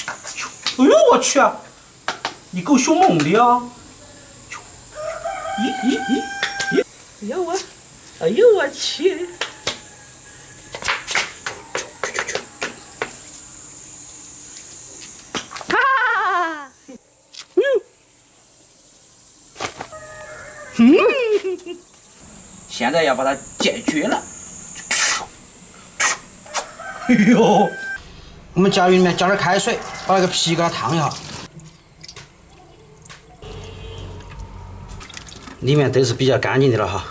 哎呦我去啊！你够凶猛的呀！咦！哎呦我，哎呦我去！哈哈！现在要把它解决了。哎呦！我们夹鱼里面加点开水，把那个皮给它烫一下。里面都是比较干净的了哈。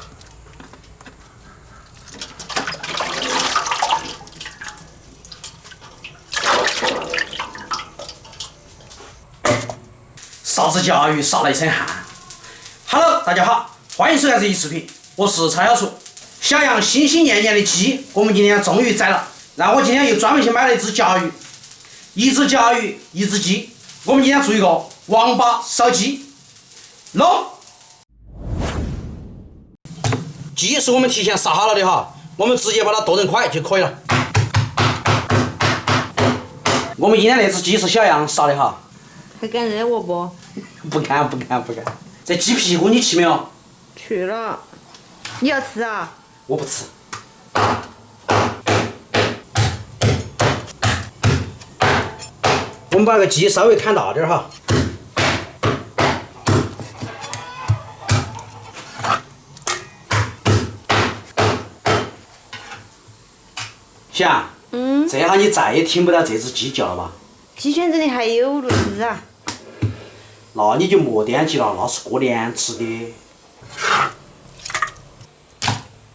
啥子夹鱼杀了一身汗。Hello， 大家好，欢迎收看这期视频，我是蔡小厨。小羊心心念念的鸡，我们今天终于宰了。然后我今天又专门去买了一只夹鱼，一只夹鱼，一只鸡。我们今天做一个王八烧鸡。弄。鸡是我们提前杀好了的哈，我们直接把它剁成块就可以了。我们今天那只鸡是小羊杀的哈。还敢惹我不？不敢。这鸡屁股你去没有？去了。你要吃啊？我不吃。我们把那个鸡稍微砍大点哈。想，这下你再也听不到这只鸡叫了吧？鸡圈子里还有路吃啊。那你就莫惦记了，那是过年吃的。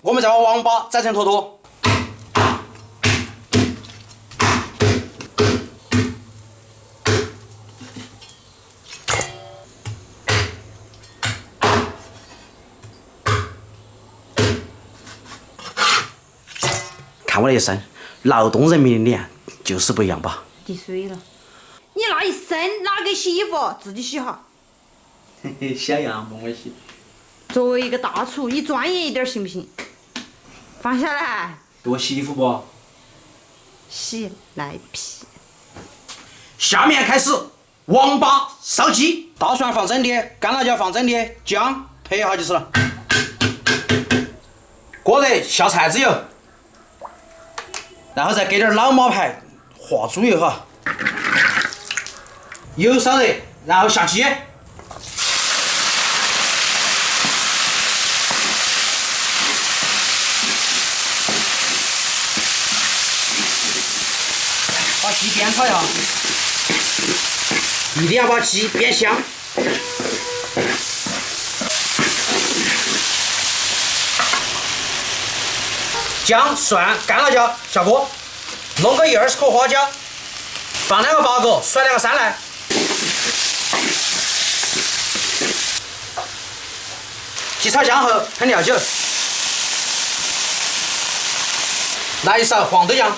我们再把王八宰成坨坨。看我那一身，劳动人民的脸就是不一样吧？滴水了。你那一身哪给洗衣服？自己洗哈。嘿嘿，小羊帮我洗。作为一个大厨，你专业一点行不行？放下来。给我洗衣服不？洗赖皮。下面开始王八烧鸡，大蒜放整的，干辣椒放整的，姜配一下就是了。锅热下菜籽油，然后再给点老马牌化猪油哈。油烧热，然后下鸡。把鸡煸炒一下，一定要把鸡煸香。姜、蒜、干辣椒下锅，弄个20颗花椒，放2个八角，甩2个3来。鸡炒香后喷料酒，来一勺黄豆酱，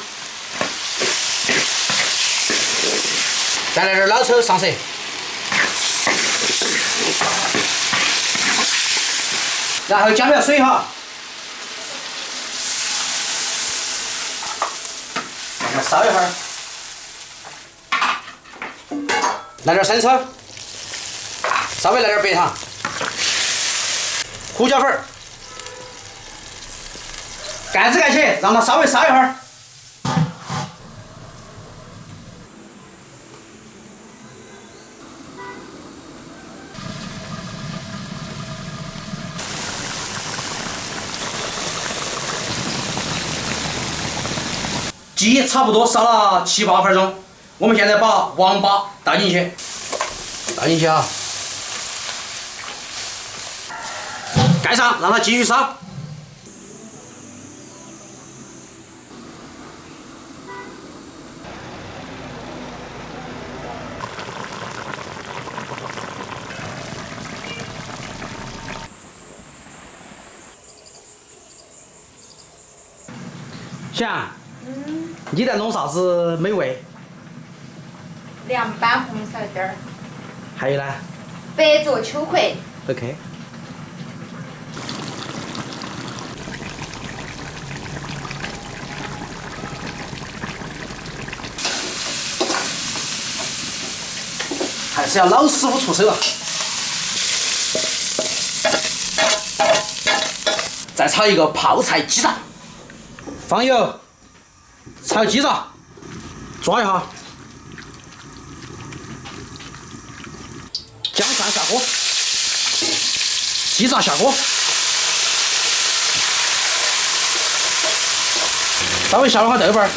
再来点老抽上色，然后加点水哈，让它烧一会儿，来点生抽，稍微来点白糖。胡椒粉儿，盖子盖起，让它稍微烧一会儿。鸡差不多烧了7、8分钟，我们现在把王八倒进去，啊。盖上，让它继续烧。想，你在弄啥子美味？凉拌红苕丁儿，还有呢白灼秋葵。 ？OK。还是要老师傅出手啊！再炒一个泡菜鸡爪，放油，炒鸡爪，抓一下，姜蒜下锅，鸡爪下锅，稍微小了下豆瓣儿，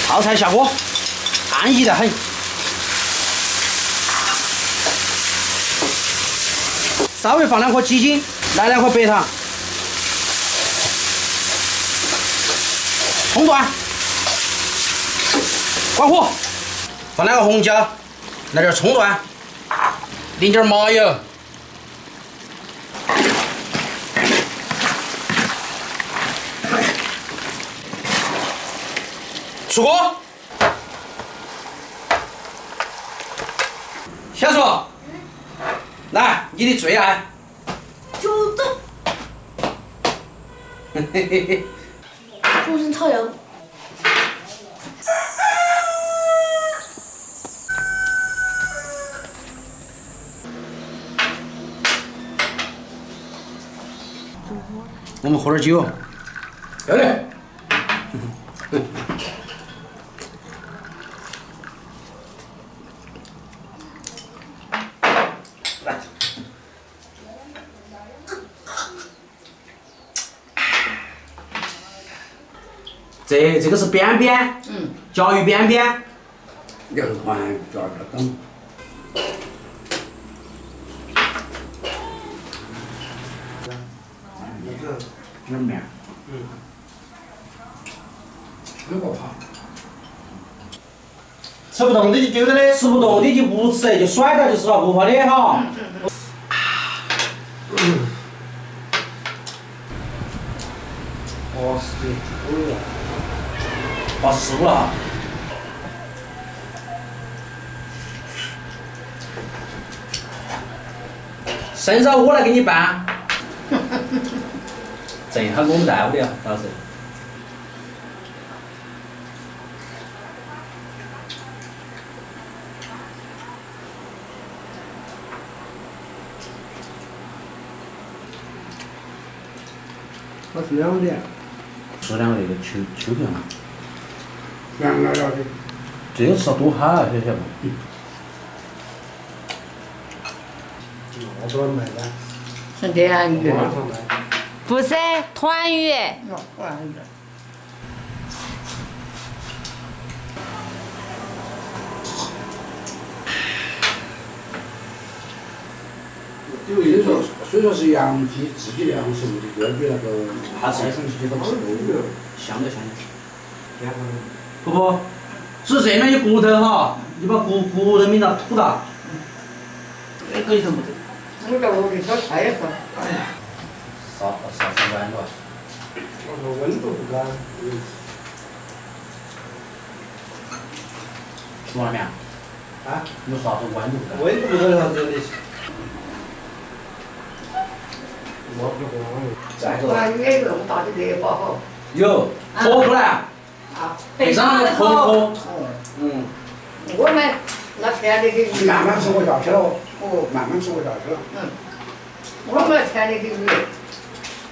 泡菜下锅，安逸得很。稍微放2颗鸡精，来2颗白糖，葱段，关火，放2个红椒，来点葱段，淋点麻油，出锅。小楚，来，你的最爱。猪肚。猪身炒肉。我们喝点酒。要得。这个是边边，教育边边，这个团叫这等。这面，这个怕。吃不动的就丢着的，吃不动的就不吃，就甩掉就是了，不怕的哈。哦，是的，可以了。把输了哈。生烧我来给你拌。正好我们带不了，倒是。它是2点。是2个那个秋片嘛。2个的。这个是要多哈，晓得不？我不卖的。是鲢鱼。网上卖。不是团鱼。团鱼。所以说是羊皮自己粮食的，就要比那个它再上去都吃香的香的。婆婆，只是这面有骨头哈，你把骨头抿到吐到。这个里头没得。我在屋里烧菜的时候。哎呀，烧完了。我说温度不高。熟了没有？啊？有啥子温度不高？温度不高啥子的？我不懂。再个。团鱼有那么大的热包好。有，火锅呢？啊。配上那个火锅。嗯。我们那田里的鱼。慢慢吃活下去了。哦。慢慢吃活下去了。我们田里的鱼，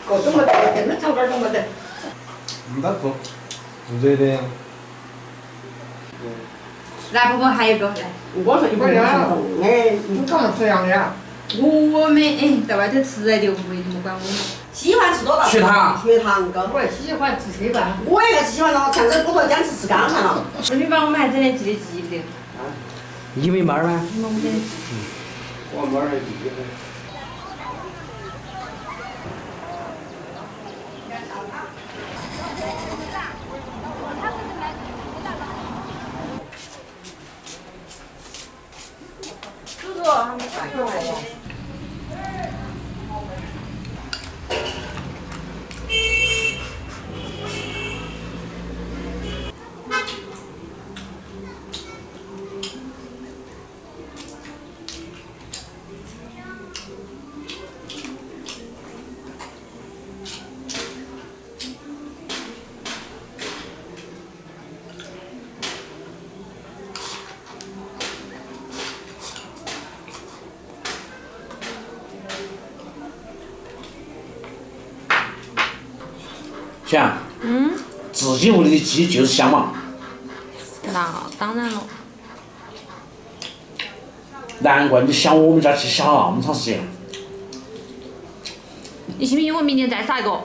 各种没得，真的炒肝都没得。那可热的。来，婆婆还有一个来。我说你不要，哎，你干嘛这样呀？我们在外头吃就没管我们。喜欢吃多大？血糖。血糖高。我喜欢吃稀饭。我也是喜欢了，像这骨头姜吃干饭了。你把我们还整得记不得？你没妹儿吗？我们整。我妹儿还记得。叔叔，还没饭上来呀？轩，自己屋里的鸡就是香嘛。那当然了。难怪你想我们家鸡想了那么长时间。你信不信我明天再杀一个？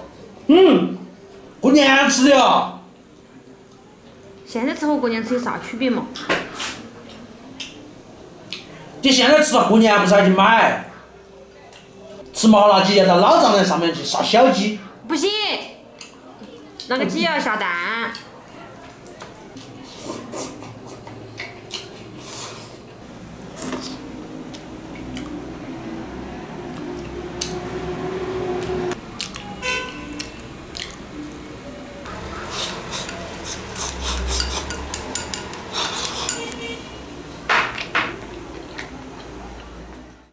过年吃的啊。现在吃和过年吃有啥区别嘛？你现在吃了，过年不是还去买？吃麻辣鸡要到老丈人上面去杀小鸡。不行，那个鸡要下蛋。